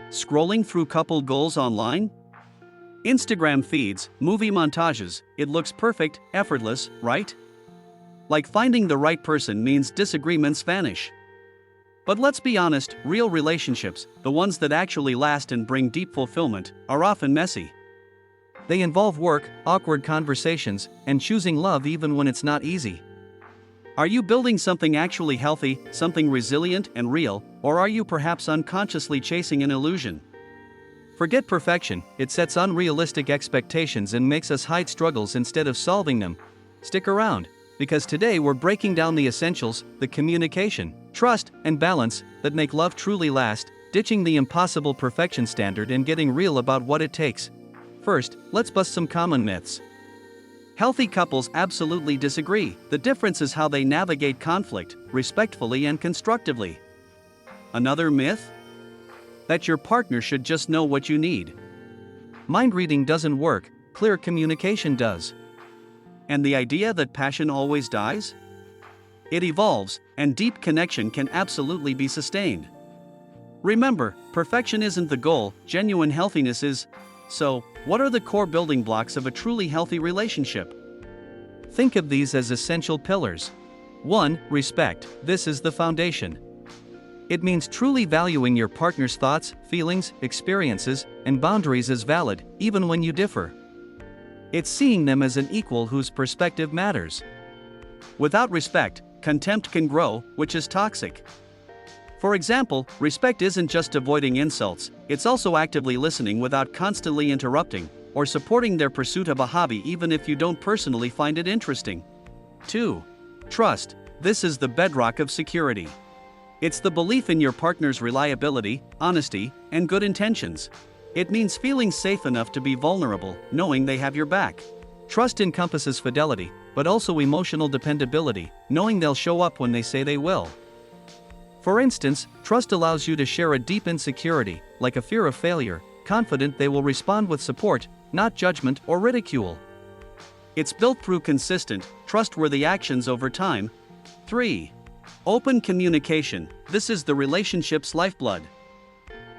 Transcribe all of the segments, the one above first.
Scrolling through couple goals online? Instagram feeds, movie montages, it looks perfect, effortless, right? Like finding the right person means disagreements vanish. But let's be honest, real relationships, the ones that actually last and bring deep fulfillment, are often messy. They involve work, awkward conversations, and choosing love even when it's not easy. Are you building something actually healthy, something resilient and real, or are you perhaps unconsciously chasing an illusion? Forget perfection, it sets unrealistic expectations and makes us hide struggles instead of solving them. Stick around, because today we're breaking down the essentials, the communication, trust, and balance that make love truly last, ditching the impossible perfection standard and getting real about what it takes. First, let's bust some common myths. Healthy couples absolutely disagree. The difference is how they navigate conflict, respectfully and constructively. Another myth? That your partner should just know what you need. Mind reading doesn't work, clear communication does. And the idea that passion always dies? It evolves, and deep connection can absolutely be sustained. Remember, perfection isn't the goal, genuine healthiness is. So, what are the core building blocks of a truly healthy relationship? Think of these as essential pillars. 1. Respect. This is the foundation. It means truly valuing your partner's thoughts, feelings, experiences, and boundaries as valid, even when you differ. It's seeing them as an equal whose perspective matters. Without respect, contempt can grow, which is toxic. For example, respect isn't just avoiding insults, it's also actively listening without constantly interrupting, or supporting their pursuit of a hobby even if you don't personally find it interesting. 2. Trust. This is the bedrock of security. It's the belief in your partner's reliability, honesty, and good intentions. It means feeling safe enough to be vulnerable, knowing they have your back. Trust encompasses fidelity, but also emotional dependability, knowing they'll show up when they say they will. For instance, trust allows you to share a deep insecurity, like a fear of failure, confident they will respond with support, not judgment or ridicule. It's built through consistent, trustworthy actions over time. 3. Open communication. This is the relationship's lifeblood.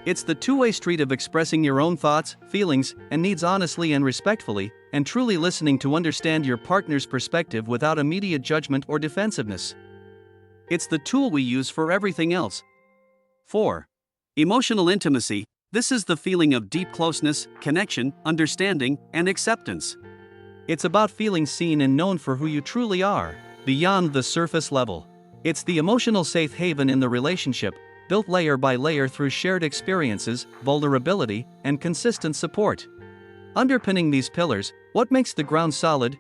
It's the two-way street of expressing your own thoughts, feelings, and needs honestly and respectfully, and truly listening to understand your partner's perspective without immediate judgment or defensiveness. It's the tool we use for everything else. 4. Emotional intimacy. This is the feeling of deep closeness, connection, understanding, and acceptance. It's about feeling seen and known for who you truly are, beyond the surface level. It's the emotional safe haven in the relationship, built layer by layer through shared experiences, vulnerability, and consistent support. Underpinning these pillars, what makes the ground solid?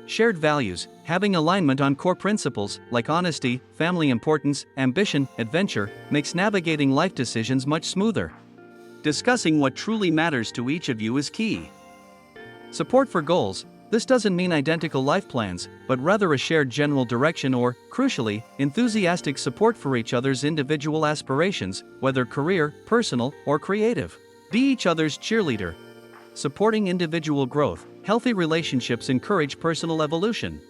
Shared values. Having alignment on core principles like honesty, family importance, ambition, adventure, makes navigating life decisions much smoother. Discussing what truly matters to each of you is key. Support for goals. This doesn't mean identical life plans, but rather a shared general direction or, crucially, enthusiastic support for each other's individual aspirations, whether career, personal, or creative. Be each other's cheerleader. Supporting individual growth. Healthy relationships encourage personal evolution.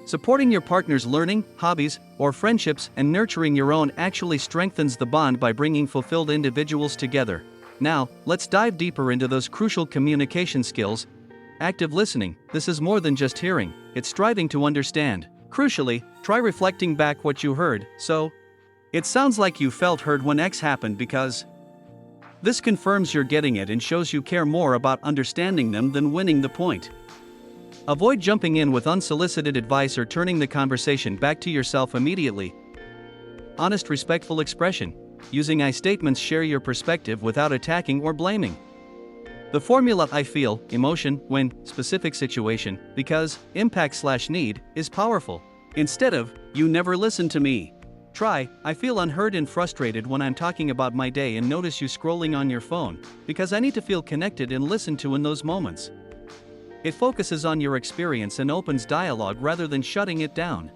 Supporting your partner's learning, hobbies, or friendships and nurturing your own actually strengthens the bond by bringing fulfilled individuals together. Now, let's dive deeper into those crucial communication skills. Active listening. This is more than just hearing, it's striving to understand. Crucially, try reflecting back what you heard. So, it sounds like you felt heard when X happened because. This confirms you're getting it and shows you care more about understanding them than winning the point. Avoid jumping in with unsolicited advice or turning the conversation back to yourself immediately. Honest, respectful expression. Using I statements, share your perspective without attacking or blaming. The formula I feel, emotion, when, specific situation, because, impact/need, is powerful. Instead of, you never listen to me. Try, I feel unheard and frustrated when I'm talking about my day and notice you scrolling on your phone, because I need to feel connected and listened to in those moments. It focuses on your experience and opens dialogue rather than shutting it down.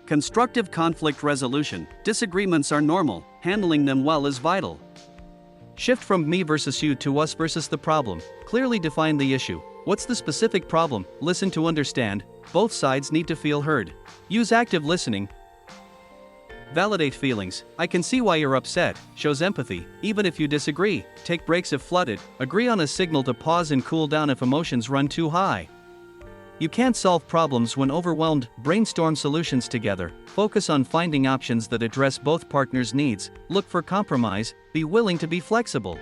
Constructive conflict resolution. Disagreements are normal, handling them well is vital. Shift from me versus you to us versus the problem. Clearly define the issue. What's the specific problem? Listen to understand. Both sides need to feel heard. Use active listening. Validate feelings. I can see why you're upset. Shows empathy, even if you disagree. Take breaks if flooded. Agree on a signal to pause and cool down if emotions run too high. You can't solve problems when overwhelmed. Brainstorm solutions together. Focus on finding options that address both partners' needs. Look for compromise. Be willing to be flexible.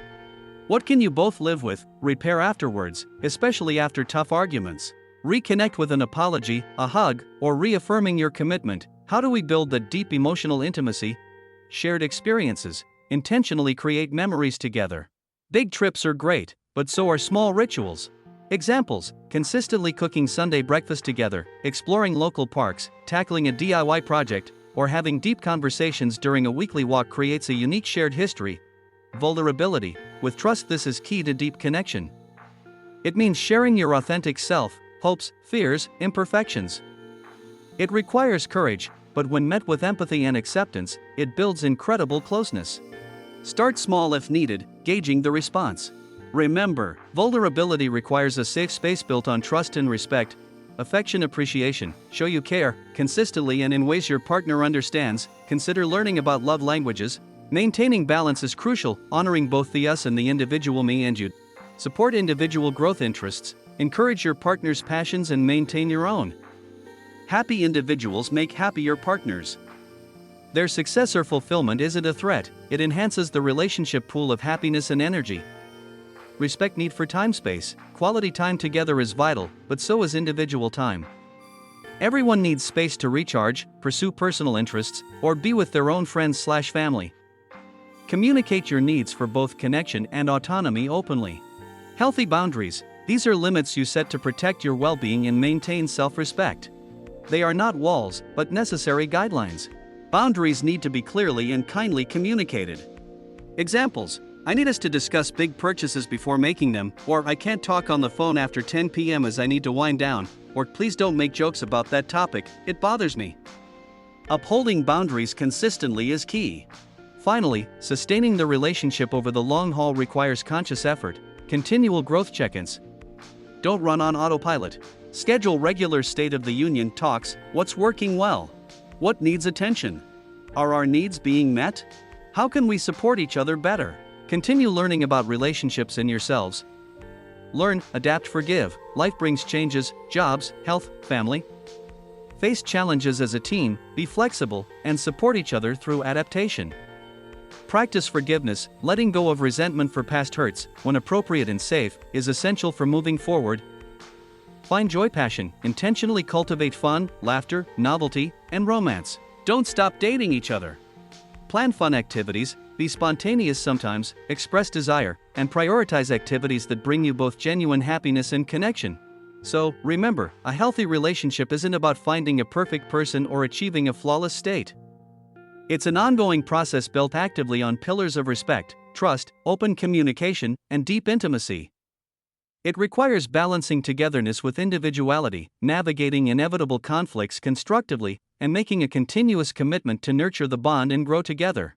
What can you both live with? Repair afterwards, especially after tough arguments. Reconnect with an apology, a hug, or reaffirming your commitment. How do we build that deep emotional intimacy? Shared experiences. Intentionally create memories together. Big trips are great, but so are small rituals. Examples: consistently cooking Sunday breakfast together, exploring local parks, tackling a DIY project, or having deep conversations during a weekly walk creates a unique shared history. Vulnerability. With trust, this is key to deep connection. It means sharing your authentic self, hopes, fears, imperfections. It requires courage, but when met with empathy and acceptance, it builds incredible closeness. Start small if needed, gauging the response. Remember, vulnerability requires a safe space built on trust and respect. Affection, appreciation. Show you care, consistently and in ways your partner understands. Consider learning about love languages. Maintaining balance is crucial, honoring both the us and the individual me and you. Support individual growth interests. Encourage your partner's passions and maintain your own. Happy individuals make happier partners. Their success or fulfillment isn't a threat, it enhances the relationship pool of happiness and energy. Respect need for time space. Quality time together is vital, but so is individual time. Everyone needs space to recharge, pursue personal interests, or be with their own friends/family. Communicate your needs for both connection and autonomy openly. Healthy boundaries. These are limits you set to protect your well-being and maintain self-respect. They are not walls, but necessary guidelines. Boundaries need to be clearly and kindly communicated. Examples: I need us to discuss big purchases before making them, or I can't talk on the phone after 10 p.m. as I need to wind down, or please don't make jokes about that topic, it bothers me. Upholding boundaries consistently is key. Finally, sustaining the relationship over the long haul requires conscious effort, continual growth check-ins. Don't run on autopilot. Schedule regular State of the Union talks. What's working well? What needs attention? Are our needs being met? How can we support each other better? Continue learning about relationships and yourselves. Learn, adapt, forgive. Life brings changes, jobs, health, family. Face challenges as a team, be flexible, and support each other through adaptation. Practice forgiveness. Letting go of resentment for past hurts, when appropriate and safe, is essential for moving forward. Find joy, passion. Intentionally cultivate fun, laughter, novelty, and romance. Don't stop dating each other. Plan fun activities. Be spontaneous sometimes, express desire, and prioritize activities that bring you both genuine happiness and connection. So, remember, a healthy relationship isn't about finding a perfect person or achieving a flawless state. It's an ongoing process built actively on pillars of respect, trust, open communication, and deep intimacy. It requires balancing togetherness with individuality, navigating inevitable conflicts constructively, and making a continuous commitment to nurture the bond and grow together.